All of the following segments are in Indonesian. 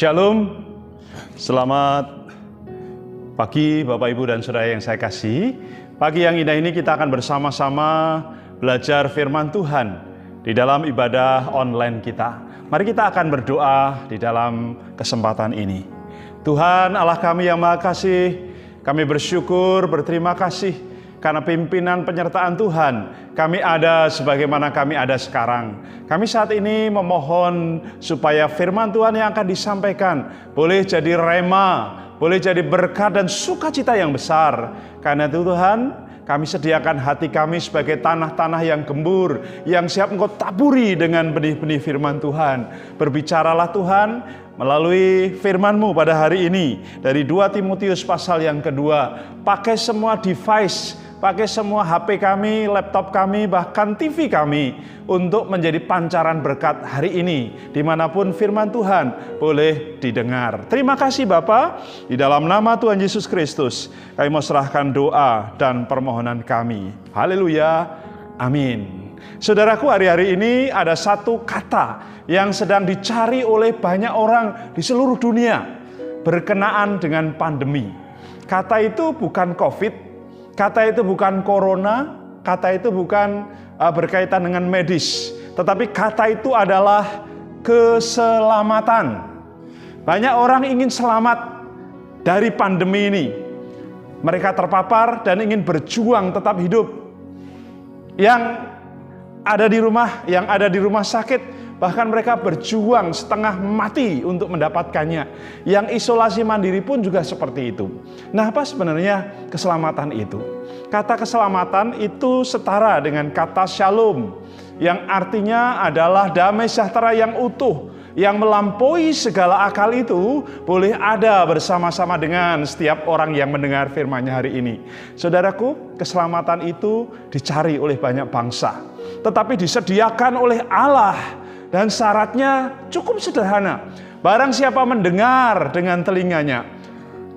Shalom, selamat pagi Bapak Ibu dan Saudara yang saya kasih. Pagi yang indah ini kita akan bersama-sama belajar firman Tuhan di dalam ibadah online kita. Mari kita akan berdoa di dalam kesempatan ini. Tuhan Allah kami yang Maha Kasih, kami bersyukur, berterima kasih karena pimpinan penyertaan Tuhan. Kami ada sebagaimana kami ada sekarang. Kami saat ini memohon supaya firman Tuhan yang akan disampaikan boleh jadi rema, boleh jadi berkat dan sukacita yang besar. Karena itu Tuhan, kami sediakan hati kami sebagai tanah-tanah yang gembur, yang siap Engkau taburi dengan benih-benih firman Tuhan. Berbicaralah Tuhan melalui firman-Mu pada hari ini. Dari 2 Timotius pasal yang kedua. Pakai semua device, pakai semua HP kami, laptop kami, bahkan TV kami untuk menjadi pancaran berkat hari ini. Dimanapun firman Tuhan boleh didengar. Terima kasih Bapa, di dalam nama Tuhan Yesus Kristus kami mau serahkan doa dan permohonan kami. Haleluya, amin. Saudaraku, hari-hari ini ada satu kata yang sedang dicari oleh banyak orang di seluruh dunia berkenaan dengan pandemi. Kata itu bukan COVID, kata itu bukan corona, kata itu bukan berkaitan dengan medis, tetapi kata itu adalah keselamatan. Banyak orang ingin selamat dari pandemi ini. Mereka terpapar dan ingin berjuang tetap hidup. Yang ada di rumah sakit, bahkan mereka berjuang setengah mati untuk mendapatkannya. Yang isolasi mandiri pun juga seperti itu. Nah, apa sebenarnya keselamatan itu? Kata keselamatan itu setara dengan kata shalom, yang artinya adalah damai sejahtera yang utuh, yang melampaui segala akal itu boleh ada bersama-sama dengan setiap orang yang mendengar firman-Nya hari ini. Saudaraku, keselamatan itu dicari oleh banyak bangsa, tetapi disediakan oleh Allah. Dan syaratnya cukup sederhana. Barang siapa mendengar dengan telinganya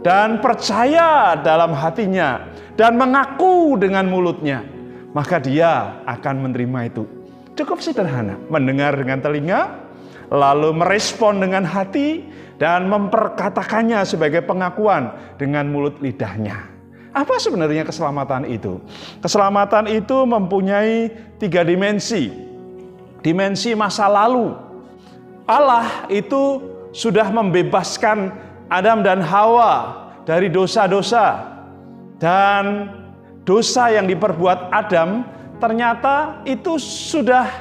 dan percaya dalam hatinya dan mengaku dengan mulutnya, maka dia akan menerima itu. Cukup sederhana. Mendengar dengan telinga, lalu merespon dengan hati dan memperkatakannya sebagai pengakuan dengan mulut lidahnya. Apa sebenarnya keselamatan itu? Keselamatan itu mempunyai 3 dimensi. Dimensi masa lalu. Allah itu sudah membebaskan Adam dan Hawa dari dosa-dosa. Dan dosa yang diperbuat Adam ternyata itu sudah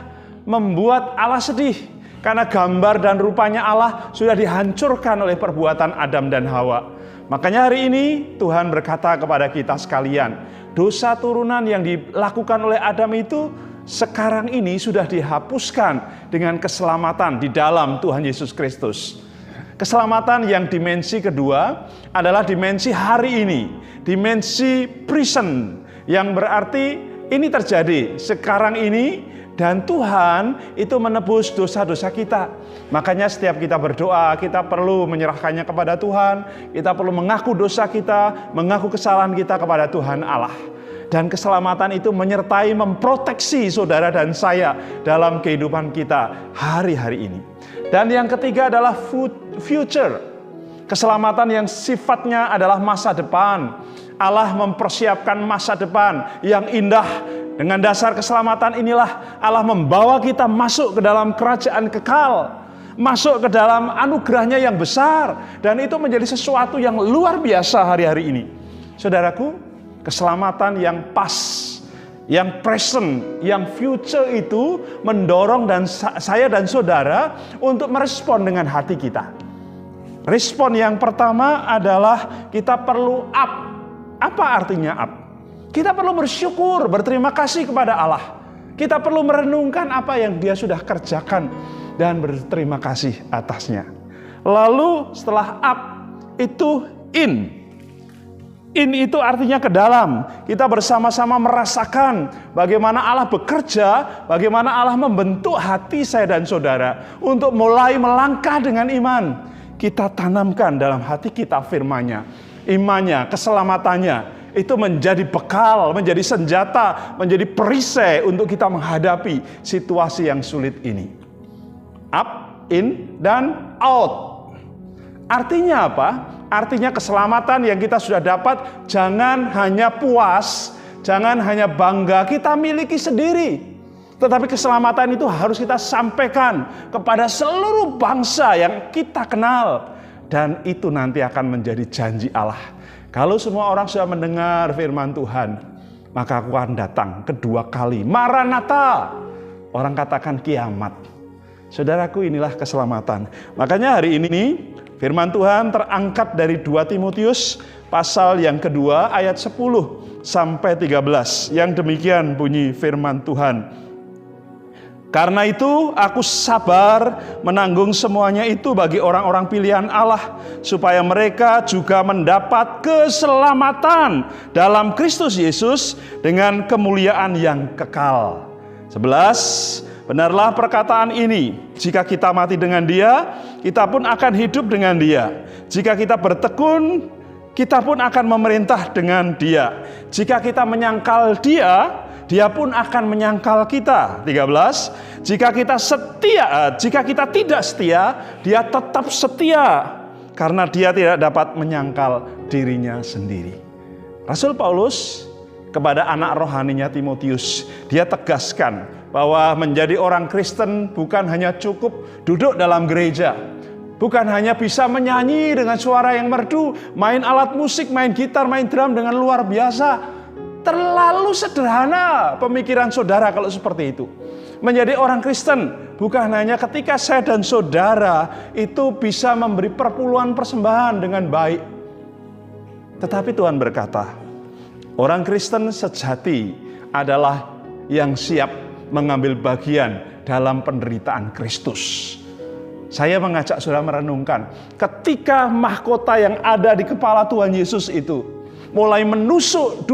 membuat Allah sedih. Karena gambar dan rupanya Allah sudah dihancurkan oleh perbuatan Adam dan Hawa. Makanya hari ini Tuhan berkata kepada kita sekalian, dosa turunan yang dilakukan oleh Adam itu sekarang ini sudah dihapuskan dengan keselamatan di dalam Tuhan Yesus Kristus. Keselamatan yang dimensi kedua adalah dimensi hari ini, dimensi present, yang berarti ini terjadi sekarang ini dan Tuhan itu menebus dosa-dosa kita. Makanya setiap kita berdoa, kita perlu menyerahkannya kepada Tuhan, kita perlu mengaku dosa kita, mengaku kesalahan kita kepada Tuhan Allah. Dan keselamatan itu menyertai memproteksi saudara dan saya dalam kehidupan kita hari-hari ini. Dan yang ketiga adalah future. Keselamatan yang sifatnya adalah masa depan. Allah mempersiapkan masa depan yang indah. Dengan dasar keselamatan inilah Allah membawa kita masuk ke dalam kerajaan kekal. Masuk ke dalam anugerahnya yang besar. Dan itu menjadi sesuatu yang luar biasa hari-hari ini. Saudaraku, keselamatan yang pas, yang present, yang future itu mendorong saya dan saudara untuk merespon dengan hati kita. Respon yang pertama adalah kita perlu up. Apa artinya up? Kita perlu bersyukur, berterima kasih kepada Allah. Kita perlu merenungkan apa yang Dia sudah kerjakan dan berterima kasih atasnya. Lalu setelah up itu in. In itu artinya ke dalam. Kita bersama-sama merasakan bagaimana Allah bekerja, bagaimana Allah membentuk hati saya dan saudara untuk mulai melangkah dengan iman. Kita tanamkan dalam hati kita firman-Nya, imannya, keselamatannya. Itu menjadi bekal, menjadi senjata, menjadi perisai untuk kita menghadapi situasi yang sulit ini. Up, in, dan out. Artinya apa? Artinya keselamatan yang kita sudah dapat jangan hanya puas, jangan hanya bangga kita miliki sendiri. Tetapi keselamatan itu harus kita sampaikan kepada seluruh bangsa yang kita kenal. Dan itu nanti akan menjadi janji Allah. Kalau semua orang sudah mendengar firman Tuhan, maka aku akan datang kedua kali. Maranatha. Orang katakan kiamat. Saudaraku, inilah keselamatan. Makanya hari ini firman Tuhan terangkat dari 2 Timotius pasal yang kedua ayat 10 sampai 13. Yang demikian bunyi firman Tuhan. Karena itu aku sabar menanggung semuanya itu bagi orang-orang pilihan Allah, supaya mereka juga mendapat keselamatan dalam Kristus Yesus dengan kemuliaan yang kekal. 11. Benarlah perkataan ini, jika kita mati dengan Dia, kita pun akan hidup dengan Dia. Jika kita bertekun, kita pun akan memerintah dengan Dia. Jika kita menyangkal Dia, Dia pun akan menyangkal kita. 13. Jika kita tidak setia, Dia tetap setia, karena Dia tidak dapat menyangkal dirinya sendiri. Rasul Paulus kepada anak rohaninya Timotius, dia tegaskan bahwa menjadi orang Kristen bukan hanya cukup duduk dalam gereja, bukan hanya bisa menyanyi dengan suara yang merdu, main alat musik, main gitar, main drum dengan luar biasa. Terlalu sederhana pemikiran saudara kalau seperti itu. Menjadi orang Kristen bukan hanya ketika saya dan saudara itu bisa memberi perpuluhan persembahan dengan baik. Tetapi Tuhan berkata, orang Kristen sejati adalah yang siap mengambil bagian dalam penderitaan Kristus. Saya mengajak saudara merenungkan, ketika mahkota yang ada di kepala Tuhan Yesus itu mulai menusuk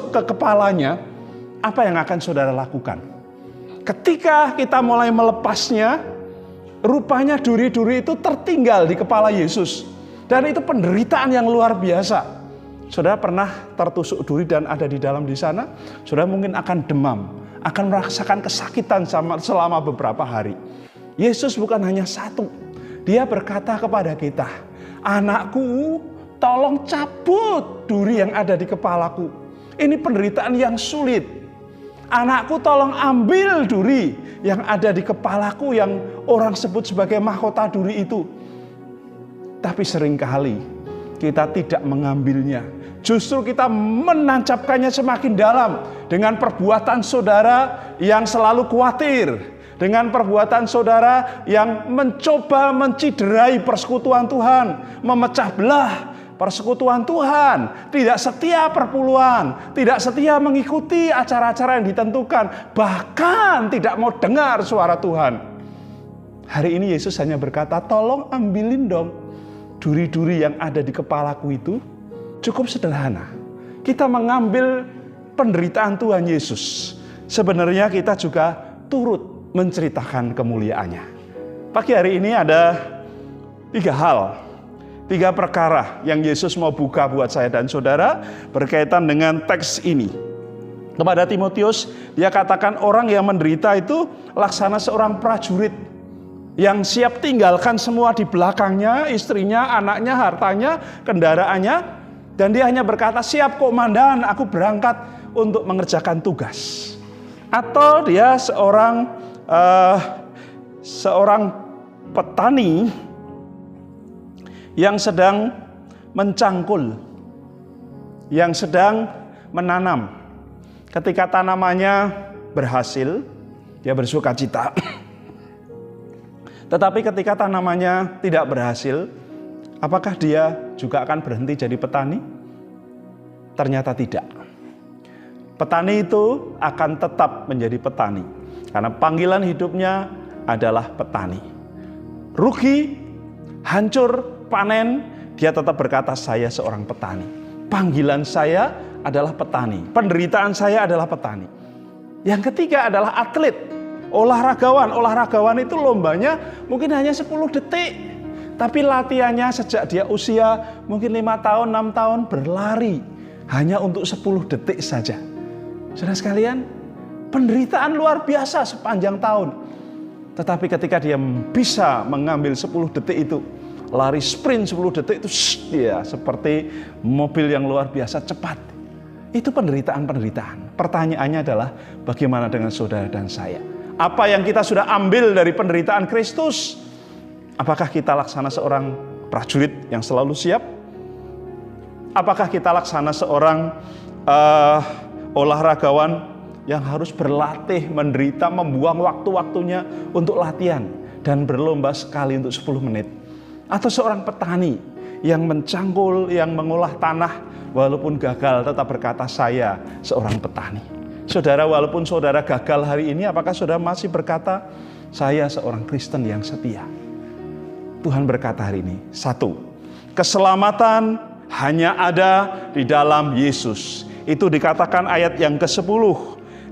ke kepalanya, apa yang akan saudara lakukan? Ketika kita mulai melepasnya, rupanya duri-duri itu tertinggal di kepala Yesus. Dan itu penderitaan yang luar biasa. Saudara pernah tertusuk duri dan ada di dalam di sana? Saudara mungkin akan demam, akan merasakan kesakitan selama beberapa hari. Yesus bukan hanya satu. Dia berkata kepada kita, anakku, tolong cabut duri yang ada di kepalaku. Ini penderitaan yang sulit. Anakku, tolong ambil duri yang ada di kepalaku yang orang sebut sebagai mahkota duri itu. Tapi seringkali kita tidak mengambilnya. Justru kita menancapkannya semakin dalam dengan perbuatan saudara yang selalu khawatir, dengan perbuatan saudara yang mencoba menciderai persekutuan Tuhan, memecah belah persekutuan Tuhan, tidak setia perpuluhan, tidak setia mengikuti acara-acara yang ditentukan, bahkan tidak mau dengar suara Tuhan. Hari ini Yesus hanya berkata, tolong ambilin dong duri-duri yang ada di kepalaku itu. Cukup sederhana. Kita mengambil penderitaan Tuhan Yesus. Sebenarnya kita juga turut menceritakan kemuliaannya. Pagi hari ini ada 3 perkara yang Yesus mau buka buat saya dan saudara berkaitan dengan teks ini. Kepada Timotius, dia katakan orang yang menderita itu laksana seorang prajurit yang siap tinggalkan semua di belakangnya, istrinya, anaknya, hartanya, kendaraannya, dan dia hanya berkata, siap komandan, aku berangkat untuk mengerjakan tugas. Atau dia seorang petani yang sedang mencangkul, yang sedang menanam. Ketika tanamannya berhasil, dia bersuka cita. Tetapi ketika tanamannya tidak berhasil, apakah dia juga akan berhenti jadi petani? Ternyata tidak. Petani itu akan tetap menjadi petani, karena panggilan hidupnya adalah petani. Rugi, hancur, panen, dia tetap berkata, saya seorang petani. Panggilan saya adalah petani. Penderitaan saya adalah petani. Yang ketiga adalah atlet, olahragawan. Olahragawan itu lombanya mungkin hanya 10 detik. Tapi latihannya sejak dia usia mungkin 5 tahun, 6 tahun berlari. Hanya untuk 10 detik saja. Saudara sekalian, penderitaan luar biasa sepanjang tahun. Tetapi ketika dia bisa mengambil 10 detik itu lari sprint 10 detik itu seperti mobil yang luar biasa cepat. Itu penderitaan-penderitaan. Pertanyaannya adalah bagaimana dengan saudara dan saya? Apa yang kita sudah ambil dari penderitaan Kristus? Apakah kita laksana seorang prajurit yang selalu siap? Apakah kita laksana seorang olahragawan yang harus berlatih, menderita, membuang waktu-waktunya untuk latihan dan berlomba sekali untuk 10 menit? Atau seorang petani yang mencangkul, yang mengolah tanah, walaupun gagal tetap berkata saya seorang petani. Saudara, walaupun saudara gagal hari ini, apakah saudara masih berkata saya seorang Kristen yang setia? Tuhan berkata hari ini, 1, keselamatan hanya ada di dalam Yesus. Itu dikatakan ayat yang ke-10.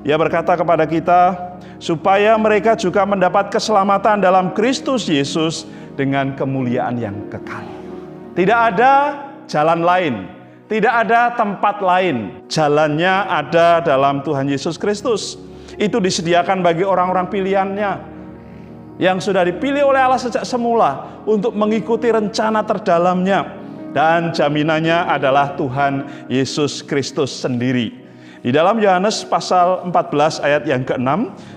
Dia berkata kepada kita, supaya mereka juga mendapat keselamatan dalam Kristus Yesus dengan kemuliaan yang kekal. Tidak ada jalan lain, tidak ada tempat lain. Jalannya ada dalam Tuhan Yesus Kristus. Itu disediakan bagi orang-orang pilihannya yang sudah dipilih oleh Allah sejak semula untuk mengikuti rencana terdalamnya. Dan jaminannya adalah Tuhan Yesus Kristus sendiri. Di dalam Yohanes pasal 14 ayat yang ke-6,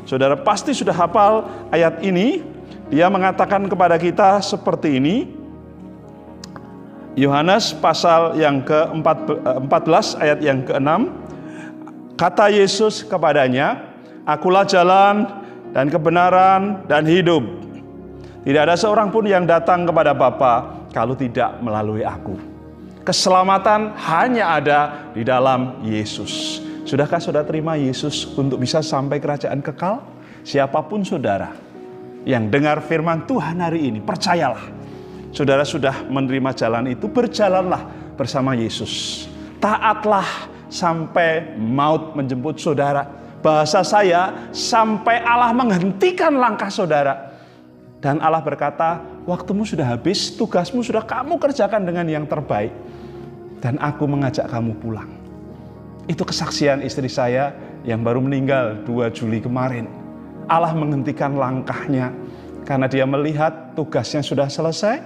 saudara pasti sudah hafal ayat ini. Dia mengatakan kepada kita seperti ini. Yohanes pasal yang ke-14 ayat yang ke-6. Kata Yesus kepadanya, akulah jalan dan kebenaran dan hidup. Tidak ada seorang pun yang datang kepada Bapa kalau tidak melalui aku. Keselamatan hanya ada di dalam Yesus. Sudahkah saudara terima Yesus untuk bisa sampai kerajaan kekal? Siapapun saudara yang dengar firman Tuhan hari ini, percayalah, saudara sudah menerima jalan itu, berjalanlah bersama Yesus. Taatlah sampai maut menjemput saudara. Bahasa saya, sampai Allah menghentikan langkah saudara. Dan Allah berkata, waktumu sudah habis, tugasmu sudah kamu kerjakan dengan yang terbaik. Dan aku mengajak kamu pulang. Itu kesaksian istri saya yang baru meninggal 2 Juli kemarin. Allah menghentikan langkahnya karena dia melihat tugasnya sudah selesai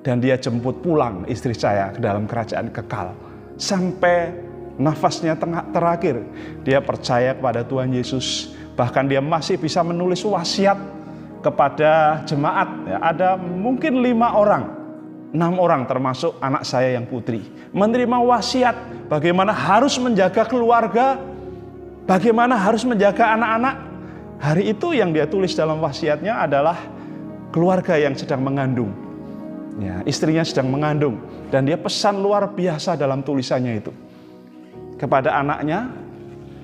dan dia jemput pulang istri saya ke dalam kerajaan kekal. Sampai nafasnya terakhir, dia percaya kepada Tuhan Yesus. Bahkan dia masih bisa menulis wasiat kepada jemaat. Ada mungkin 5 orang, 6 orang termasuk anak saya yang putri, menerima wasiat bagaimana harus menjaga keluarga, bagaimana harus menjaga anak-anak. Hari itu yang dia tulis dalam wasiatnya adalah keluarga yang sedang mengandung. Ya, istrinya sedang mengandung dan dia pesan luar biasa dalam tulisannya itu. Kepada anaknya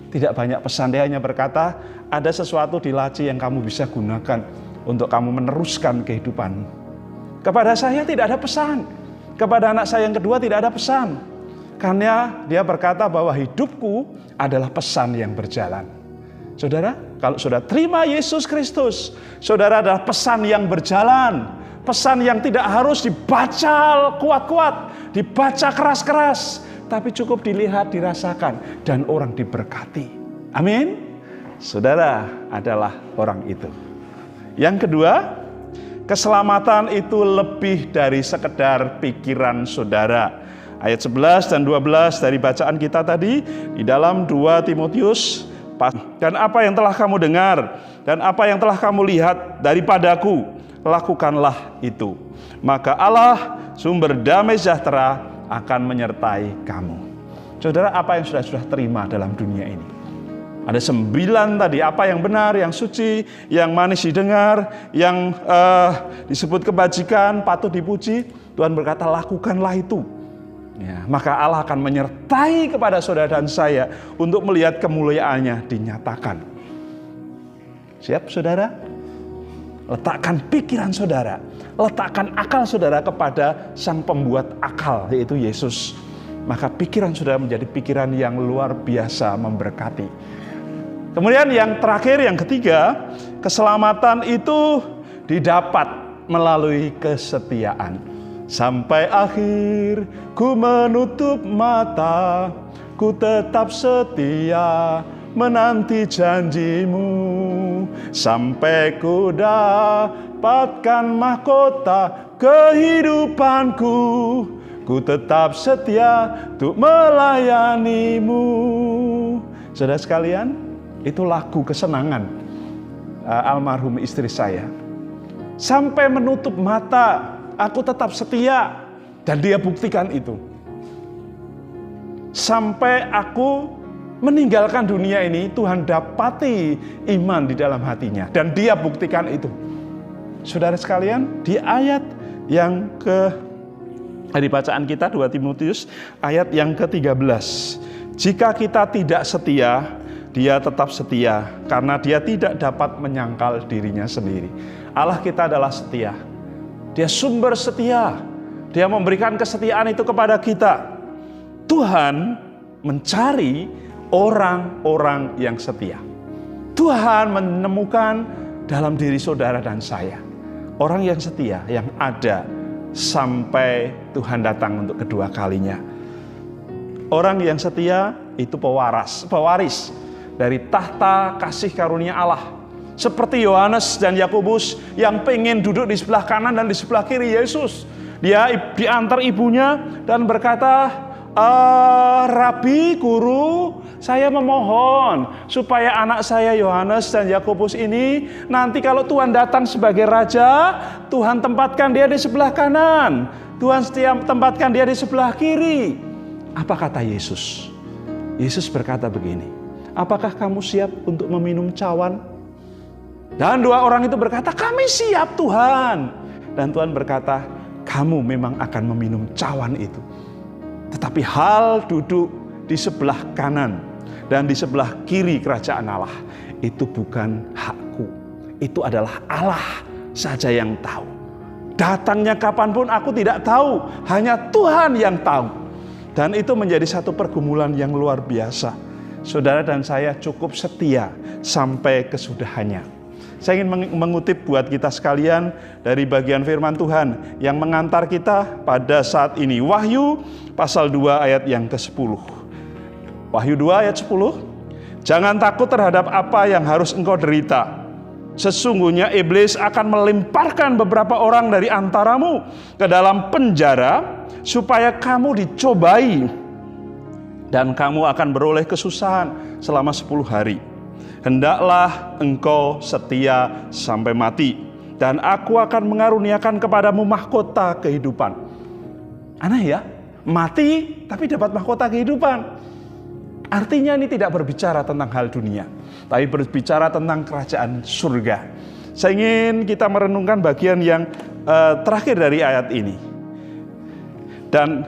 tidak banyak pesan, dia hanya berkata, ada sesuatu di laci yang kamu bisa gunakan untuk kamu meneruskan kehidupanmu. Kepada saya tidak ada pesan. Kepada anak saya yang kedua tidak ada pesan. Karena dia berkata bahwa hidupku adalah pesan yang berjalan. Saudara, kalau saudara terima Yesus Kristus, saudara adalah pesan yang berjalan. Pesan yang tidak harus dibaca kuat-kuat, dibaca keras-keras, tapi cukup dilihat, dirasakan, dan orang diberkati. Amin. Saudara adalah orang itu. Yang kedua, keselamatan itu lebih dari sekedar pikiran saudara. Ayat 11 dan 12 dari bacaan kita tadi di dalam 2 Timotius. Dan apa yang telah kamu dengar dan apa yang telah kamu lihat daripadaku, lakukanlah itu. Maka Allah sumber damai sejahtera akan menyertai kamu. Saudara, apa yang sudah terima dalam dunia ini? Ada 9 tadi, apa yang benar, yang suci, yang manis didengar, yang disebut kebajikan, patut dipuji. Tuhan berkata, lakukanlah itu. Ya, maka Allah akan menyertai kepada saudara dan saya untuk melihat kemuliaannya dinyatakan. Siap saudara? Letakkan pikiran saudara, letakkan akal saudara kepada sang pembuat akal, yaitu Yesus. Maka pikiran saudara menjadi pikiran yang luar biasa memberkati. Kemudian yang terakhir, yang ketiga, keselamatan itu didapat melalui kesetiaan. Sampai akhir ku menutup mata, ku tetap setia menanti janjimu. Sampai ku dapatkan mahkota kehidupanku, ku tetap setia untuk melayanimu. Saudara sekalian, itu lagu kesenangan almarhum istri saya. Sampai menutup mata, aku tetap setia, dan dia buktikan itu. Sampai aku meninggalkan dunia ini, Tuhan dapati iman di dalam hatinya, dan dia buktikan itu. Saudara sekalian, di ayat yang dari bacaan kita 2 Timotius ayat yang ke-13. Jika kita tidak setia, dia tetap setia karena dia tidak dapat menyangkal dirinya sendiri. Allah kita adalah setia. Dia sumber setia. Dia memberikan kesetiaan itu kepada kita. Tuhan mencari orang-orang yang setia. Tuhan menemukan dalam diri saudara dan saya orang yang setia, yang ada sampai Tuhan datang untuk kedua kalinya. Orang yang setia itu pewaris dari tahta kasih karunia Allah. Seperti Yohanes dan Yakobus yang pengen duduk di sebelah kanan dan di sebelah kiri Yesus. Dia diantar ibunya dan berkata, Rabi, guru, saya memohon supaya anak saya Yohanes dan Yakobus ini nanti kalau Tuhan datang sebagai raja, Tuhan tempatkan dia di sebelah kanan, Tuhan tempatkan dia di sebelah kiri. Apa kata Yesus? Yesus berkata begini, apakah kamu siap untuk meminum cawan? Dan dua orang itu berkata, kami siap Tuhan. Dan Tuhan berkata, kamu memang akan meminum cawan itu. Tetapi hal duduk di sebelah kanan dan di sebelah kiri kerajaan Allah itu bukan hakku. Itu adalah Allah saja yang tahu. Datangnya kapanpun aku tidak tahu, hanya Tuhan yang tahu. Dan itu menjadi satu pergumulan yang luar biasa. Saudara dan saya cukup setia sampai kesudahannya. Saya ingin mengutip buat kita sekalian dari bagian firman Tuhan yang mengantar kita pada saat ini. Wahyu pasal 2 ayat yang ke-10. Wahyu 2 ayat 10. Jangan takut terhadap apa yang harus engkau derita. Sesungguhnya iblis akan melemparkan beberapa orang dari antaramu ke dalam penjara supaya kamu dicobai dan kamu akan beroleh kesusahan selama 10 hari. Hendaklah engkau setia sampai mati, dan aku akan mengaruniakan kepadamu mahkota kehidupan. Aneh ya, mati tapi dapat mahkota kehidupan. Artinya ini tidak berbicara tentang hal dunia, tapi berbicara tentang kerajaan surga. Saya ingin kita merenungkan bagian yang terakhir dari ayat ini. Dan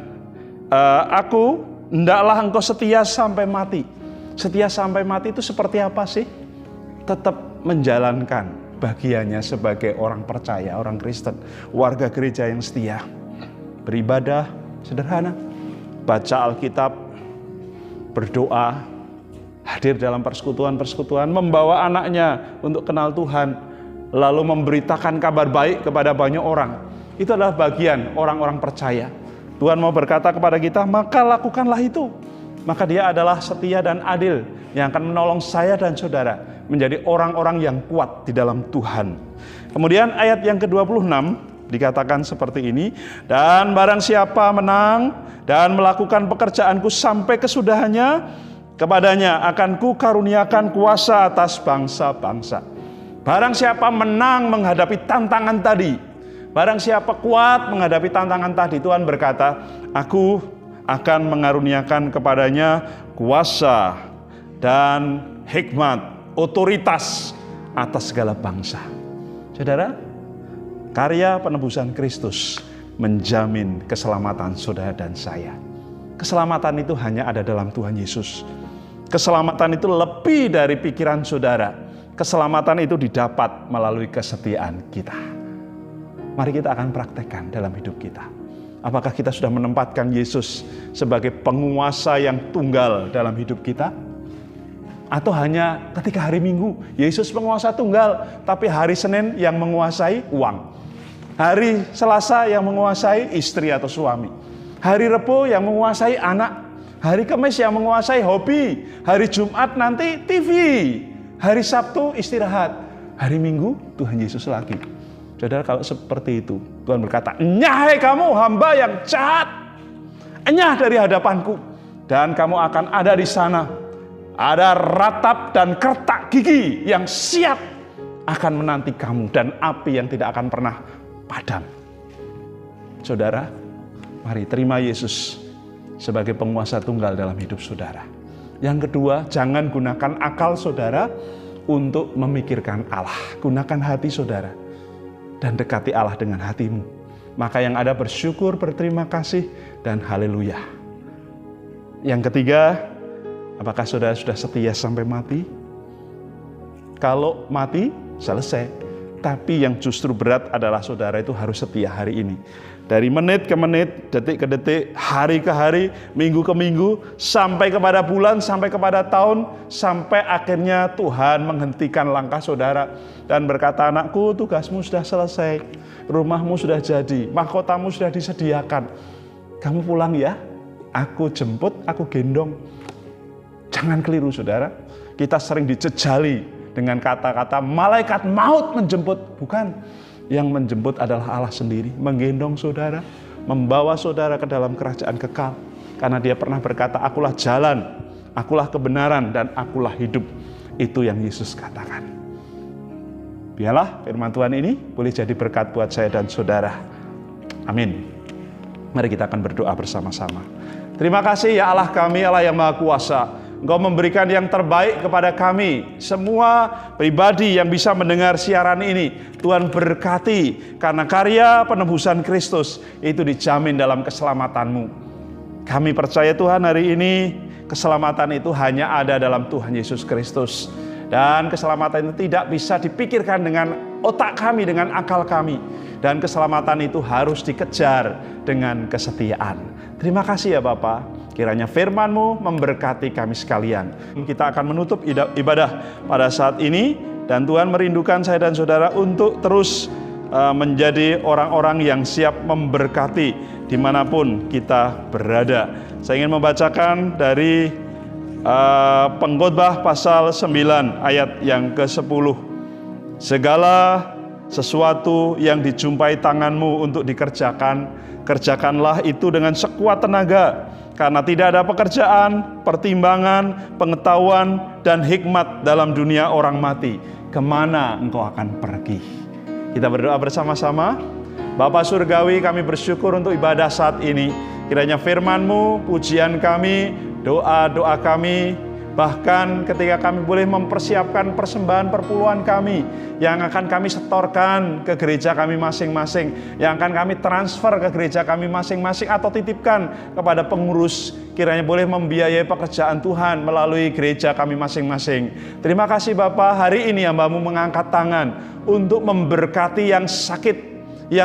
aku, hendaklah engkau setia sampai mati. Setia sampai mati itu seperti apa sih? Tetap menjalankan bagiannya sebagai orang percaya, orang Kristen, warga gereja yang setia. Beribadah sederhana, baca Alkitab, berdoa, hadir dalam persekutuan-persekutuan, membawa anaknya untuk kenal Tuhan, lalu memberitakan kabar baik kepada banyak orang. Itu adalah bagian orang-orang percaya. Tuhan mau berkata kepada kita, maka lakukanlah itu. Maka dia adalah setia dan adil yang akan menolong saya dan saudara menjadi orang-orang yang kuat di dalam Tuhan. Kemudian ayat yang ke-26 dikatakan seperti ini, dan barang siapa menang dan melakukan pekerjaanku sampai kesudahannya, kepadanya akan ku karuniakan kuasa atas bangsa-bangsa. Barang siapa menang menghadapi tantangan tadi, barang siapa kuat menghadapi tantangan tadi, Tuhan berkata, aku akan mengaruniakan kepadanya kuasa dan hikmat, otoritas atas segala bangsa. Saudara, karya penebusan Kristus menjamin keselamatan saudara dan saya. Keselamatan itu hanya ada dalam Tuhan Yesus. Keselamatan itu lebih dari pikiran saudara. Keselamatan itu didapat melalui kesetiaan kita. Mari kita akan praktekkan dalam hidup kita. Apakah kita sudah menempatkan Yesus sebagai penguasa yang tunggal dalam hidup kita? Atau hanya ketika hari Minggu, Yesus penguasa tunggal, tapi hari Senin yang menguasai uang. Hari Selasa yang menguasai istri atau suami. Hari Rebo yang menguasai anak. Hari Kamis yang menguasai hobi. Hari Jumat nanti TV. Hari Sabtu istirahat. Hari Minggu Tuhan Yesus lagi. Saudara, kalau seperti itu, Tuhan berkata, "Enyah kamu hamba yang jahat, enyah dari hadapanku, dan kamu akan ada di sana. Ada ratap dan kertak gigi yang siap akan menanti kamu, dan api yang tidak akan pernah padam." Saudara, mari terima Yesus sebagai penguasa tunggal dalam hidup saudara. Yang kedua, jangan gunakan akal saudara untuk memikirkan Allah. Gunakan hati saudara dan dekati Allah dengan hatimu. Maka yang ada bersyukur, berterima kasih, dan haleluya. Yang ketiga, apakah saudara sudah setia sampai mati? Kalau mati, selesai. Tapi yang justru berat adalah saudara itu harus setia hari ini. Dari menit ke menit, detik ke detik, hari ke hari, minggu ke minggu, sampai kepada bulan, sampai kepada tahun, sampai akhirnya Tuhan menghentikan langkah saudara dan berkata, "Anakku, tugasmu sudah selesai, rumahmu sudah jadi, mahkotamu sudah disediakan. Kamu pulang ya, aku jemput, aku gendong." Jangan keliru saudara, kita sering dijejali dengan kata-kata malaikat maut menjemput. Bukan. Yang menjemput adalah Allah sendiri, menggendong saudara, membawa saudara ke dalam kerajaan kekal. Karena Dia pernah berkata, "Akulah jalan, akulah kebenaran, dan akulah hidup." Itu yang Yesus katakan. Biarlah firman Tuhan ini boleh jadi berkat buat saya dan saudara. Amin. Mari kita akan berdoa bersama-sama. Terima kasih ya Allah kami, Allah yang Maha Kuasa. Engkau memberikan yang terbaik kepada kami, semua pribadi yang bisa mendengar siaran ini. Tuhan berkati, karena karya penebusan Kristus itu dijamin dalam keselamatan-Mu. Kami percaya Tuhan hari ini, keselamatan itu hanya ada dalam Tuhan Yesus Kristus. Dan keselamatan itu tidak bisa dipikirkan dengan otak kami, dengan akal kami. Dan keselamatan itu harus dikejar dengan kesetiaan. Terima kasih ya Bapak. Kiranya firman-Mu memberkati kami sekalian. Kita akan menutup ibadah pada saat ini. Dan Tuhan merindukan saya dan saudara untuk terus menjadi orang-orang yang siap memberkati dimanapun kita berada. Saya ingin membacakan dari Pengkhotbah pasal 9 ayat yang ke-10. "Segala sesuatu yang dijumpai tanganmu untuk dikerjakan, kerjakanlah itu dengan sekuat tenaga. Karena tidak ada pekerjaan, pertimbangan, pengetahuan, dan hikmat dalam dunia orang mati. Kemana engkau akan pergi?" Kita berdoa bersama-sama. Bapa Surgawi, kami bersyukur untuk ibadah saat ini. Kiranya firman-Mu, pujian kami, doa-doa kami, bahkan ketika kami boleh mempersiapkan persembahan perpuluhan kami yang akan kami setorkan ke gereja kami masing-masing, yang akan kami transfer ke gereja kami masing-masing atau titipkan kepada pengurus, kiranya boleh membiayai pekerjaan Tuhan melalui gereja kami masing-masing. Terima kasih Bapa, hari ini hamba-Mu mengangkat tangan untuk memberkati yang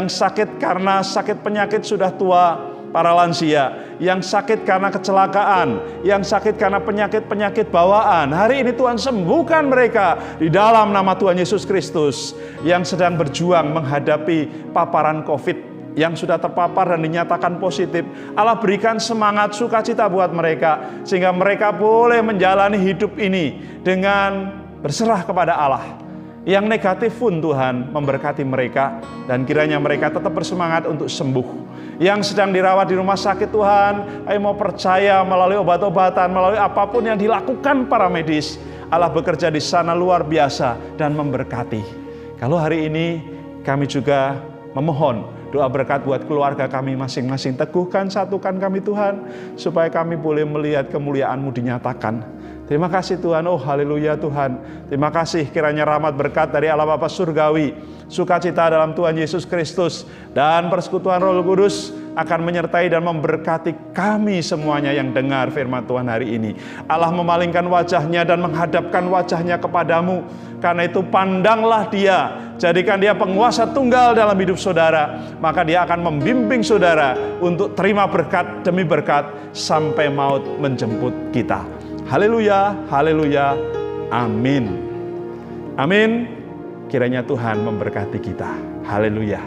sakit karena sakit penyakit sudah tua, para lansia, yang sakit karena kecelakaan, yang sakit karena penyakit-penyakit bawaan. Hari ini Tuhan sembuhkan mereka di dalam nama Tuhan Yesus Kristus. Yang sedang berjuang menghadapi paparan COVID, yang sudah terpapar dan dinyatakan positif, Allah berikan semangat sukacita buat mereka, sehingga mereka boleh menjalani hidup ini dengan berserah kepada Allah. Yang negatif pun Tuhan memberkati mereka, dan kiranya mereka tetap bersemangat untuk sembuh. Yang sedang dirawat di rumah sakit Tuhan, ayo mau percaya melalui obat-obatan, melalui apapun yang dilakukan para medis, Allah bekerja di sana luar biasa dan memberkati. Kalau hari ini kami juga memohon doa berkat buat keluarga kami masing-masing. Teguhkan, satukan kami Tuhan, supaya kami boleh melihat kemuliaan-Mu dinyatakan. Terima kasih Tuhan, oh haleluya Tuhan. Terima kasih kiranya rahmat berkat dari Allah Bapa Surgawi, sukacita dalam Tuhan Yesus Kristus, dan persekutuan Roh Kudus akan menyertai dan memberkati kami semuanya yang dengar firman Tuhan hari ini. Allah memalingkan wajahnya dan menghadapkan wajahnya kepadamu. Karena itu pandanglah Dia, jadikan Dia penguasa tunggal dalam hidup saudara. Maka Dia akan membimbing saudara untuk terima berkat demi berkat sampai maut menjemput kita. Haleluya, haleluya, amin. Amin. Kiranya Tuhan memberkati kita. Haleluya.